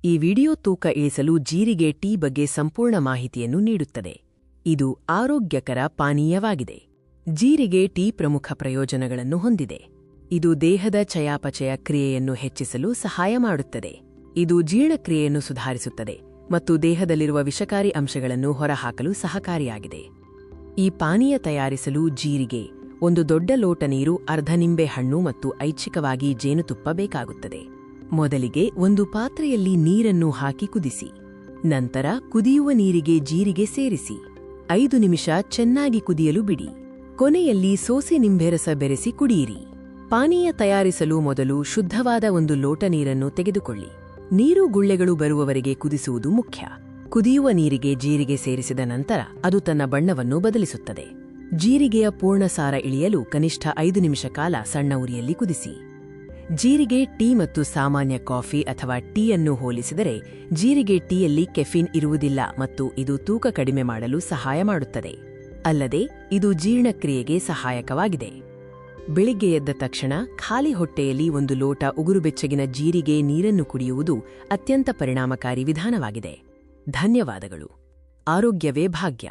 ಈ ವಿಡಿಯೋ ತೂಕ ಇಳಿಸಲು ಜೀರಿಗೆ ಟೀ ಬಗ್ಗೆ ಸಂಪೂರ್ಣ ಮಾಹಿತಿಯನ್ನು ನೀಡುತ್ತದೆ. ಇದು ಆರೋಗ್ಯಕರ ಪಾನೀಯವಾಗಿದೆ. ಜೀರಿಗೆ ಟೀ ಪ್ರಮುಖ ಪ್ರಯೋಜನಗಳನ್ನು ಹೊಂದಿದೆ. ಇದು ದೇಹದ ಚಯಾಪಚಯ ಕ್ರಿಯೆಯನ್ನು ಹೆಚ್ಚಿಸಲು ಸಹಾಯ ಮಾಡುತ್ತದೆ. ಇದು ಜೀರ್ಣಕ್ರಿಯೆಯನ್ನು ಸುಧಾರಿಸುತ್ತದೆ ಮತ್ತು ದೇಹದಲ್ಲಿರುವ ವಿಷಕಾರಿ ಅಂಶಗಳನ್ನು ಹೊರಹಾಕಲು ಸಹಕಾರಿಯಾಗಿದೆ. ಈ ಪಾನೀಯ ತಯಾರಿಸಲು ಜೀರಿಗೆ, ಒಂದು ದೊಡ್ಡ ಲೋಟ ನೀರು, ಅರ್ಧ ನಿಂಬೆ ಹಣ್ಣು ಮತ್ತು ಐಚ್ಛಿಕವಾಗಿ ಜೇನುತುಪ್ಪ ಬೇಕಾಗುತ್ತದೆ. ಮೊದಲಿಗೆ ಒಂದು ಪಾತ್ರೆಯಲ್ಲಿ ನೀರನ್ನು ಹಾಕಿ ಕುದಿಸಿ. ನಂತರ ಕುದಿಯುವ ನೀರಿಗೆ ಜೀರಿಗೆ ಸೇರಿಸಿ 5 ನಿಮಿಷ ಚೆನ್ನಾಗಿ ಕುದಿಯಲು ಬಿಡಿ. ಕೊನೆಯಲ್ಲಿ ಸೋಸಿ ನಿಂಬೆರಸ ಬೆರೆಸಿ ಕುಡಿಯಿರಿ. ಪಾನೀಯ ತಯಾರಿಸಲು ಮೊದಲು ಶುದ್ಧವಾದ ಒಂದು ಲೋಟ ನೀರನ್ನು ತೆಗೆದುಕೊಳ್ಳಿ. ನೀರು ಗುಳ್ಳೆಗಳು ಬರುವವರೆಗೆ ಕುದಿಸುವುದು ಮುಖ್ಯ. ಕುದಿಯುವ ನೀರಿಗೆ ಜೀರಿಗೆ ಸೇರಿಸಿದ ನಂತರ ಅದು ತನ್ನ ಬಣ್ಣವನ್ನು ಬದಲಿಸುತ್ತದೆ. ಜೀರಿಗೆಯ ಪೂರ್ಣ ಸಾರ ಇಳಿಯಲು ಕನಿಷ್ಠ 5 ನಿಮಿಷ ಕಾಲ ಸಣ್ಣ ಉರಿಯಲ್ಲಿ ಕುದಿಸಿ. ಜೀರಿಗೆ ಟೀ ಮತ್ತು ಸಾಮಾನ್ಯ ಕಾಫಿ ಅಥವಾ ಟೀಯನ್ನು ಹೋಲಿಸಿದರೆ ಜೀರಿಗೆ ಟೀಯಲ್ಲಿ ಕೆಫೀನ್ ಇರುವುದಿಲ್ಲ ಮತ್ತು ಇದು ತೂಕ ಕಡಿಮೆ ಮಾಡಲು ಸಹಾಯ ಮಾಡುತ್ತದೆ. ಅಲ್ಲದೆ ಇದು ಜೀರ್ಣಕ್ರಿಯೆಗೆ ಸಹಾಯಕವಾಗಿದೆ. ಬೆಳಿಗ್ಗೆ ಎದ್ದ ತಕ್ಷಣ ಖಾಲಿ ಹೊಟ್ಟೆಯಲ್ಲಿ ಒಂದು ಲೋಟ ಉಗುರುಬೆಚ್ಚಗಿನ ಜೀರಿಗೆ ನೀರನ್ನು ಕುಡಿಯುವುದು ಅತ್ಯಂತ ಪರಿಣಾಮಕಾರಿ ವಿಧಾನವಾಗಿದೆ. ಧನ್ಯವಾದಗಳು. ಆರೋಗ್ಯವೇ ಭಾಗ್ಯ.